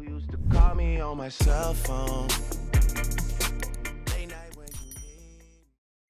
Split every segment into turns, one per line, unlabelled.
used to call me on my cell phone.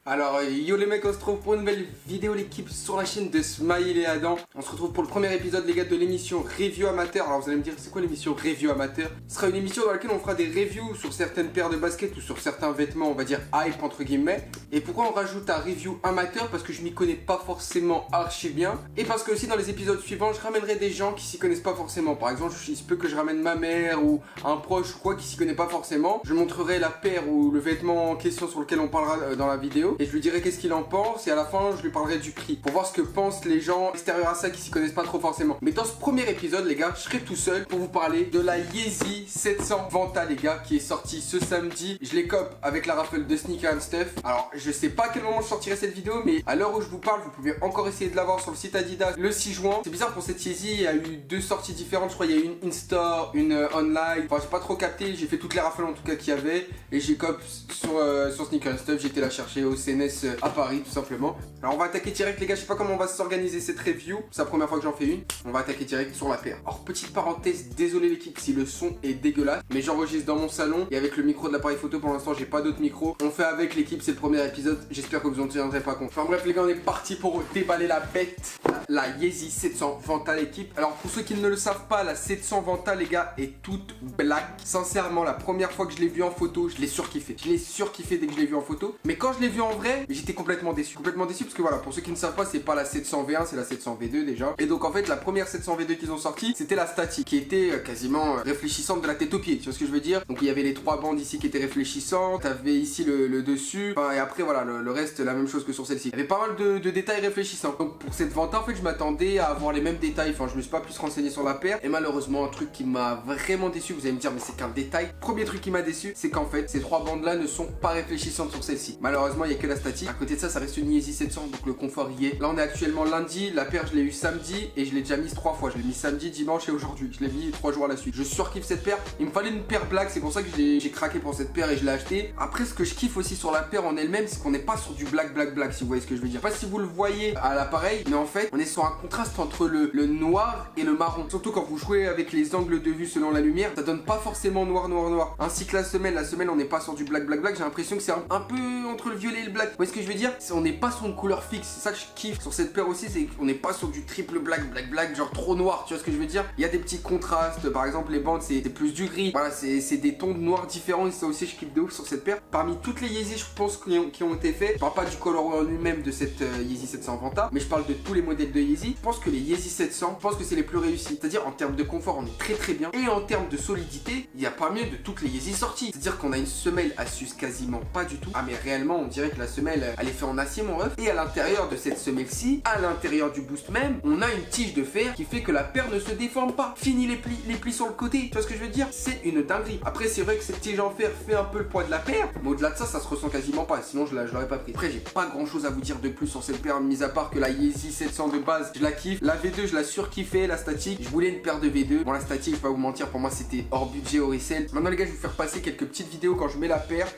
Alors yo les mecs, on se retrouve pour une nouvelle vidéo l'équipe sur la chaîne de Smile et Adam. On se retrouve pour le premier épisode les gars de l'émission Review Amateur. Alors vous allez me dire c'est quoi l'émission Review Amateur? Ce sera une émission dans laquelle on fera des reviews sur certaines paires de baskets ou sur certains vêtements, on va dire hype entre guillemets. Et pourquoi on rajoute un review amateur? Parce que je m'y connais pas forcément archi bien. Et parce que aussi dans les épisodes suivants je ramènerai des gens qui s'y connaissent pas forcément. Par exemple il se peut que je ramène ma mère ou un proche ou quoi qui s'y connaît pas forcément. Je montrerai la paire ou le vêtement en question sur lequel on parlera dans la vidéo. Et je lui dirai qu'est-ce qu'il en pense et à la fin je lui parlerai du prix pour voir ce que pensent les gens extérieurs à ça qui s'y connaissent pas trop forcément. Mais dans ce premier épisode les gars, je serai tout seul pour vous parler de la Yeezy 700 Vanta les gars qui est sortie ce samedi. Je les cope avec la raffle de Sneaker and Stuff. Alors je sais pas à quel moment je sortirai cette vidéo, mais à l'heure où je vous parle vous pouvez encore essayer de l'avoir sur le site Adidas le 6 juin. C'est bizarre pour cette Yeezy, il y a eu deux sorties différentes. Je crois il y a eu une in-store, une online. Enfin j'ai pas trop capté, j'ai fait toutes les raffles en tout cas qu'il y avait. Et j'ai cope sur Sneaker and Stuff. J'étais la chercher au CNS à Paris tout simplement. Alors on va attaquer direct les gars, je sais pas comment on va s'organiser cette review, c'est la première fois que j'en fais une. On va attaquer direct sur la paire. Alors petite parenthèse, désolé l'équipe si le son est dégueulasse, mais j'enregistre dans mon salon et avec le micro de l'appareil photo. Pour l'instant j'ai pas d'autres micros. On fait avec l'équipe, c'est le premier épisode, j'espère que vous en tiendrez pas compte. Enfin bref les gars, on est parti pour déballer la bête, la Yeezy 700 Vanta l'équipe. Alors pour ceux qui ne le savent pas, la 700 Vanta les gars est toute black. Sincèrement la première fois que je l'ai vue en photo, je l'ai surkiffé. Je l'ai surkiffé dès que je l'ai vue en photo. Mais quand je l'ai vue en vrai, j'étais complètement déçu. Complètement déçu parce que voilà, pour ceux qui ne savent pas, c'est pas la 700V1, c'est la 700V2 déjà. Et donc en fait la première 700V2 qu'ils ont sorti, c'était la statique qui était quasiment réfléchissante de la tête aux pieds, tu vois ce que je veux dire. Donc il y avait les trois bandes ici qui étaient réfléchissantes, t'avais ici le dessus, enfin, et après voilà le reste la même chose que sur celle-ci. Il y avait pas mal de détails réfléchissants. Donc pour cette Vanta en fait je m'attendais à avoir les mêmes détails, enfin je me suis pas plus renseigné sur la paire. Et malheureusement un truc qui m'a vraiment déçu, vous allez me dire mais c'est qu'un détail. Premier truc qui m'a déçu, c'est qu'en fait ces trois bandes là ne sont pas réfléchissantes sur celle-ci. Malheureusement il y a que la statique. À côté de ça, ça reste une Yeezy 700, donc le confort y est. Là on est actuellement lundi, la paire je l'ai eu samedi et je l'ai déjà mise 3 fois. Je l'ai mis samedi, dimanche et aujourd'hui. Je l'ai mis 3 jours à la suite. Je surkiffe cette paire. Il me fallait une paire black, c'est pour ça que j'ai craqué pour cette paire et je l'ai acheté. Après ce que je kiffe aussi sur la paire en elle-même, c'est qu'on n'est pas sur du black si vous voyez ce que je veux dire. Je sais pas si vous le voyez à l'appareil, mais en fait on est sur un contraste entre le noir et le marron. Surtout quand vous jouez avec les angles de vue selon la lumière, ça donne pas forcément noir. Ainsi que la semelle on n'est pas sur du black. J'ai l'impression que c'est un peu entre le violet et le black. Vous voyez ce que je veux dire? On n'est pas sur une couleur fixe, c'est ça que je kiffe sur cette paire aussi, c'est qu'on n'est pas sur du triple black, genre trop noir, tu vois ce que je veux dire. Il y a des petits contrastes, par exemple les bandes c'est plus du gris, voilà c'est des tons de noir différents et ça aussi je kiffe de ouf sur cette paire. Parmi toutes les Yeezy je pense qui ont été faits, je parle pas du colorway en lui-même de cette Yeezy 700 Vanta, mais je parle de tous les modèles de Yeezy. Je pense que les Yeezy 700, je pense que c'est les plus réussis, c'est-à-dire en termes de confort on est très bien et en termes de solidité il n'y a pas mieux de toutes les Yeezy sorties. C'est-à-dire qu'on a une semelle à suce quasiment pas du tout, ah mais réellement on dirait que la semelle elle est faite en acier mon ref. Et à l'intérieur de cette semelle-ci, à l'intérieur du boost même, on a une tige de fer qui fait que la paire ne se déforme pas. Fini les plis sur le côté. Tu vois ce que je veux dire? C'est une dinguerie. Après, c'est vrai que cette tige en fer fait un peu le poids de la paire, mais au-delà de ça, ça se ressent quasiment pas. Sinon, je l'aurais pas pris. Après, j'ai pas grand-chose à vous dire de plus sur cette paire, mis à part que la Yeezy 700 de base, je la kiffe. La V2, je la surkiffais. La statique, je voulais une paire de V2. Bon, la statique, je vais pas vous mentir, pour moi, c'était hors budget, hors resell. Maintenant, les gars, je vais vous faire passer quelques petites vidéos quand je mets la paire.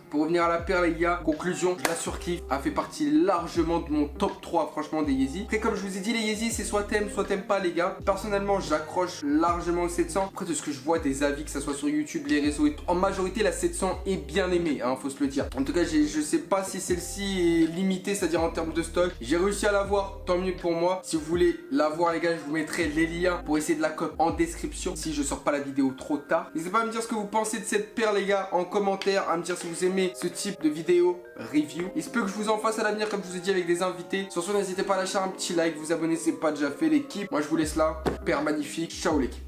Pour revenir à la paire les gars, conclusion, je la surkiffe, elle fait partie largement de mon top 3 franchement des Yeezy. Après comme je vous ai dit les Yeezy c'est soit t'aimes pas les gars. Personnellement j'accroche largement au 700. Après de ce que je vois des avis que ça soit sur YouTube, les réseaux, en majorité la 700 est bien aimée hein, faut se le dire. En tout cas je sais pas si celle-ci est limitée, c'est-à-dire en termes de stock. J'ai réussi à l'avoir, tant mieux pour moi. Si vous voulez l'avoir les gars, je vous mettrai les liens pour essayer de la cope en description si je sors pas la vidéo trop tard. N'hésitez pas à me dire ce que vous pensez de cette paire les gars en commentaire, à me dire si vous aimez ce type de vidéo review. Il se peut que je vous en fasse à l'avenir comme je vous ai dit avec des invités. Sur ce n'hésitez pas à lâcher un petit like, vous abonner si c'est pas déjà fait l'équipe. Moi je vous laisse là, paire magnifique, ciao l'équipe.